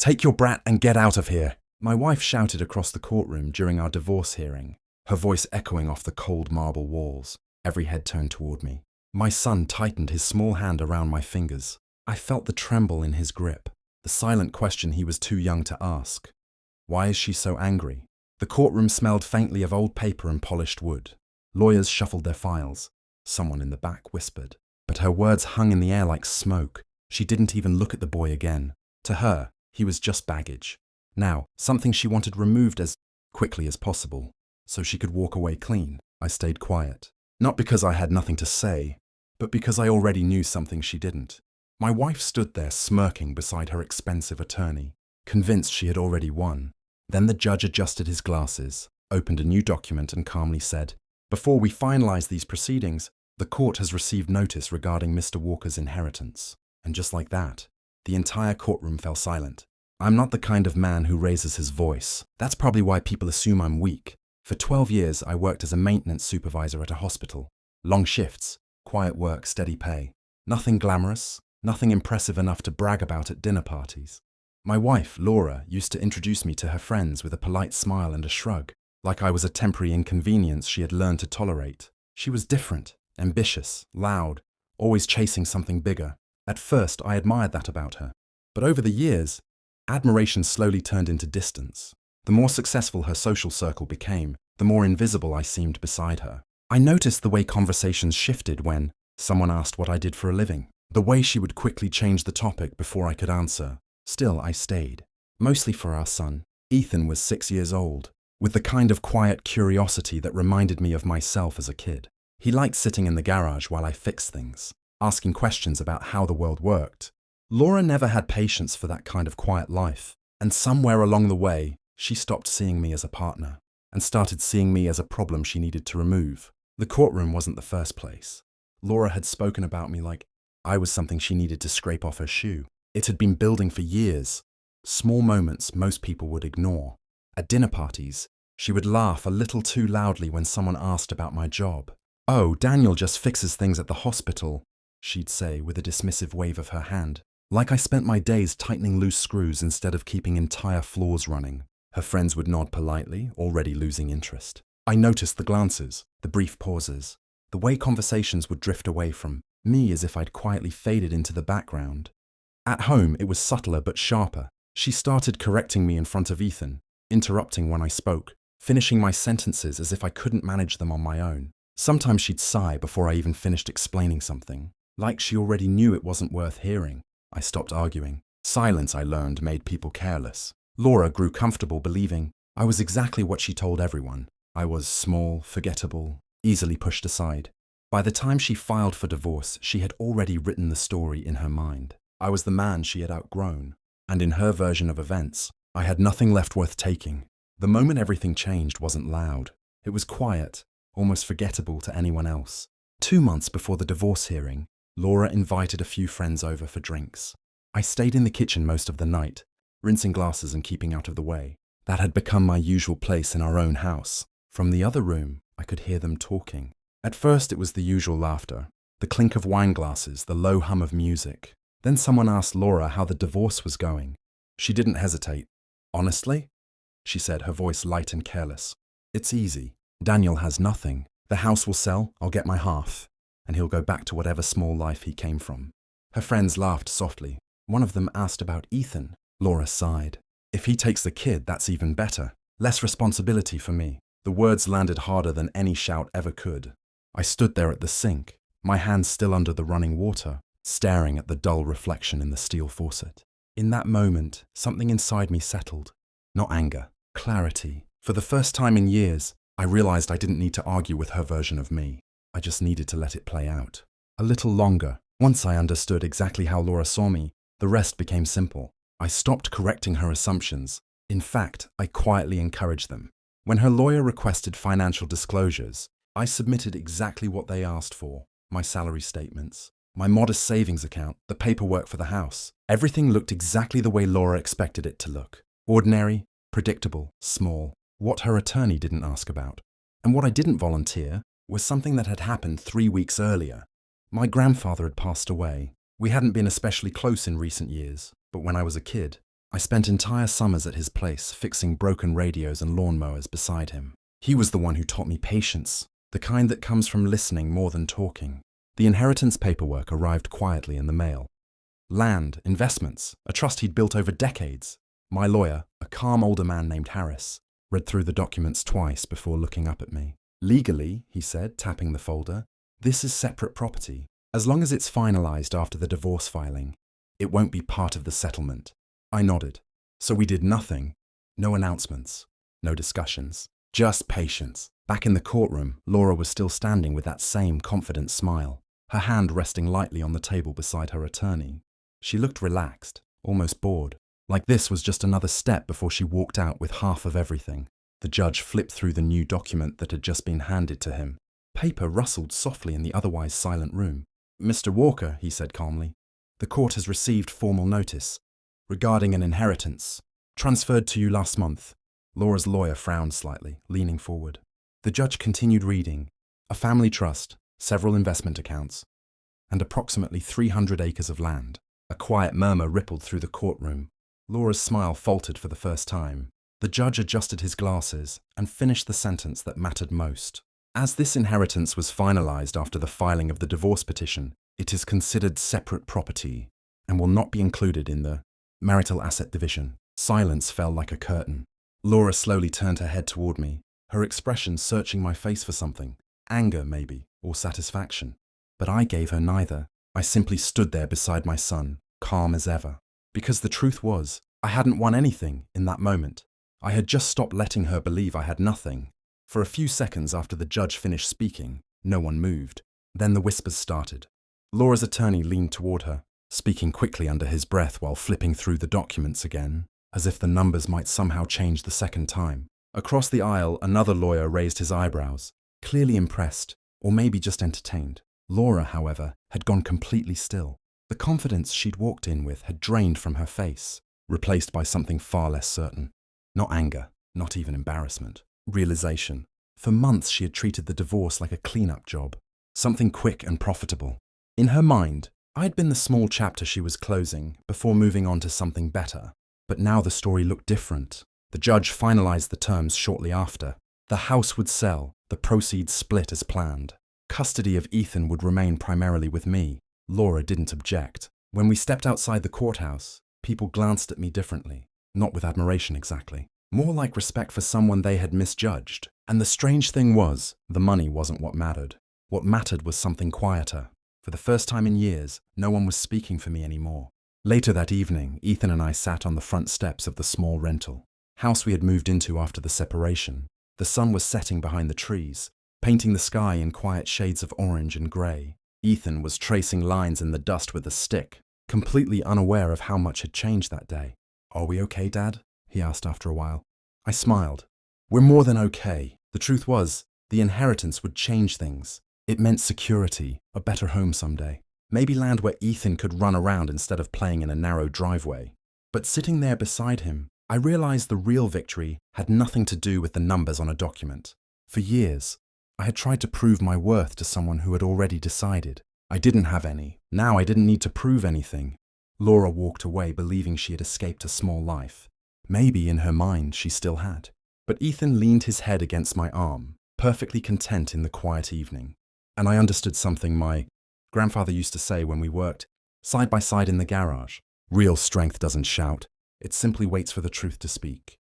Take your brat and get out of here. My wife shouted across the courtroom during our divorce hearing, her voice echoing off the cold marble walls. Every head turned toward me. My son tightened his small hand around my fingers. I felt the tremble in his grip, the silent question he was too young to ask. Why is she so angry? The courtroom smelled faintly of old paper and polished wood. Lawyers shuffled their files. Someone in the back whispered. But her words hung in the air like smoke. She didn't even look at the boy again. To her, he was just baggage. Now, something she wanted removed as quickly as possible, so she could walk away clean. I stayed quiet. Not because I had nothing to say, but because I already knew something she didn't. My wife stood there smirking beside her expensive attorney, convinced she had already won. Then the judge adjusted his glasses, opened a new document and calmly said, "Before we finalize these proceedings, the court has received notice regarding Mr. Walker's inheritance." And just like that, the entire courtroom fell silent. I'm not the kind of man who raises his voice. That's probably why people assume I'm weak. For 12 years, I worked as a maintenance supervisor at a hospital. Long shifts, quiet work, steady pay. Nothing glamorous, nothing impressive enough to brag about at dinner parties. My wife, Laura, used to introduce me to her friends with a polite smile and a shrug, like I was a temporary inconvenience she had learned to tolerate. She was different, ambitious, loud, always chasing something bigger. At first, I admired that about her. But over the years, admiration slowly turned into distance. The more successful her social circle became, the more invisible I seemed beside her. I noticed the way conversations shifted when someone asked what I did for a living, the way she would quickly change the topic before I could answer. Still, I stayed, mostly for our son. Ethan was 6 years old, with the kind of quiet curiosity that reminded me of myself as a kid. He liked sitting in the garage while I fixed things, asking questions about how the world worked. Laura never had patience for that kind of quiet life, and somewhere along the way, she stopped seeing me as a partner and started seeing me as a problem she needed to remove. The courtroom wasn't the first place. Laura had spoken about me like I was something she needed to scrape off her shoe. It had been building for years, small moments most people would ignore. At dinner parties, she would laugh a little too loudly when someone asked about my job. "Oh, Daniel just fixes things at the hospital," she'd say with a dismissive wave of her hand, like I spent my days tightening loose screws instead of keeping entire floors running. Her friends would nod politely, already losing interest. I noticed the glances, the brief pauses, the way conversations would drift away from me as if I'd quietly faded into the background. At home, it was subtler but sharper. She started correcting me in front of Ethan, interrupting when I spoke, finishing my sentences as if I couldn't manage them on my own. Sometimes she'd sigh before I even finished explaining something, like she already knew it wasn't worth hearing. I stopped arguing. Silence, I learned, made people careless. Laura grew comfortable believing I was exactly what she told everyone. I was small, forgettable, easily pushed aside. By the time she filed for divorce, she had already written the story in her mind. I was the man she had outgrown, and in her version of events, I had nothing left worth taking. The moment everything changed wasn't loud. It was quiet, almost forgettable to anyone else. 2 months before the divorce hearing, Laura invited a few friends over for drinks. I stayed in the kitchen most of the night, rinsing glasses and keeping out of the way. That had become my usual place in our own house. From the other room, I could hear them talking. At first, it was the usual laughter, the clink of wine glasses, the low hum of music. Then someone asked Laura how the divorce was going. She didn't hesitate. "Honestly?" she said, her voice light and careless. "It's easy. Daniel has nothing. The house will sell, I'll get my half, and he'll go back to whatever small life he came from." Her friends laughed softly. One of them asked about Ethan. Laura sighed. "If he takes the kid, that's even better. Less responsibility for me." The words landed harder than any shout ever could. I stood there at the sink, my hands still under the running water, staring at the dull reflection in the steel faucet. In that moment, something inside me settled. Not anger, clarity. For the first time in years, I realized I didn't need to argue with her version of me. I just needed to let it play out. A little longer. Once I understood exactly how Laura saw me, the rest became simple. I stopped correcting her assumptions. In fact, I quietly encouraged them. When her lawyer requested financial disclosures, I submitted exactly what they asked for. My salary statements, my modest savings account, the paperwork for the house. Everything looked exactly the way Laura expected it to look. Ordinary, predictable, small. What her attorney didn't ask about. And what I didn't volunteer was something that had happened 3 weeks earlier. My grandfather had passed away. We hadn't been especially close in recent years, but when I was a kid, I spent entire summers at his place fixing broken radios and lawnmowers beside him. He was the one who taught me patience, the kind that comes from listening more than talking. The inheritance paperwork arrived quietly in the mail. Land, investments, a trust he'd built over decades. My lawyer, a calm older man named Harris, read through the documents twice before looking up at me. Legally, he said, tapping the folder, this is separate property. As long as it's finalized after the divorce filing, it won't be part of the settlement. I nodded. So we did nothing. No announcements. No discussions. Just patience. Back in the courtroom, Laura was still standing with that same confident smile, her hand resting lightly on the table beside her attorney. She looked relaxed, almost bored, like this was just another step before she walked out with half of everything. The judge flipped through the new document that had just been handed to him. Paper rustled softly in the otherwise silent room. Mr. Walker, he said calmly, the court has received formal notice regarding an inheritance transferred to you last month. Laura's lawyer frowned slightly, leaning forward. The judge continued reading. A family trust, several investment accounts, and approximately 300 acres of land. A quiet murmur rippled through the courtroom. Laura's smile faltered for the first time. The judge adjusted his glasses and finished the sentence that mattered most. As this inheritance was finalized after the filing of the divorce petition, it is considered separate property and will not be included in the marital asset division. Silence fell like a curtain. Laura slowly turned her head toward me, her expression searching my face for something. Anger, maybe, or satisfaction. But I gave her neither. I simply stood there beside my son, calm as ever. Because the truth was, I hadn't won anything in that moment. I had just stopped letting her believe I had nothing. For a few seconds after the judge finished speaking, no one moved. Then the whispers started. Laura's attorney leaned toward her, speaking quickly under his breath while flipping through the documents again, as if the numbers might somehow change the second time. Across the aisle, another lawyer raised his eyebrows, clearly impressed, or maybe just entertained. Laura, however, had gone completely still. The confidence she'd walked in with had drained from her face, replaced by something far less certain. Not anger, not even embarrassment. Realization. For months she had treated the divorce like a cleanup job, something quick and profitable. In her mind, I'd been the small chapter she was closing before moving on to something better. But now the story looked different. The judge finalized the terms shortly after. The house would sell, the proceeds split as planned. Custody of Ethan would remain primarily with me. Laura didn't object. When we stepped outside the courthouse, people glanced at me differently. Not with admiration exactly. More like respect for someone they had misjudged. And the strange thing was, the money wasn't what mattered. What mattered was something quieter. For the first time in years, no one was speaking for me anymore. Later that evening, Ethan and I sat on the front steps of the small rental house we had moved into after the separation. The sun was setting behind the trees, painting the sky in quiet shades of orange and grey. Ethan was tracing lines in the dust with a stick, completely unaware of how much had changed that day. "Are we okay, Dad?" he asked after a while. I smiled. "We're more than okay." The truth was, the inheritance would change things. It meant security, a better home someday. Maybe land where Ethan could run around instead of playing in a narrow driveway. But sitting there beside him, I realized the real victory had nothing to do with the numbers on a document. For years, I had tried to prove my worth to someone who had already decided. I didn't have any. Now I didn't need to prove anything. Laura walked away believing she had escaped a small life. Maybe in her mind she still had. But Ethan leaned his head against my arm, perfectly content in the quiet evening. And I understood something my grandfather used to say when we worked side by side in the garage. Real strength doesn't shout. It simply waits for the truth to speak.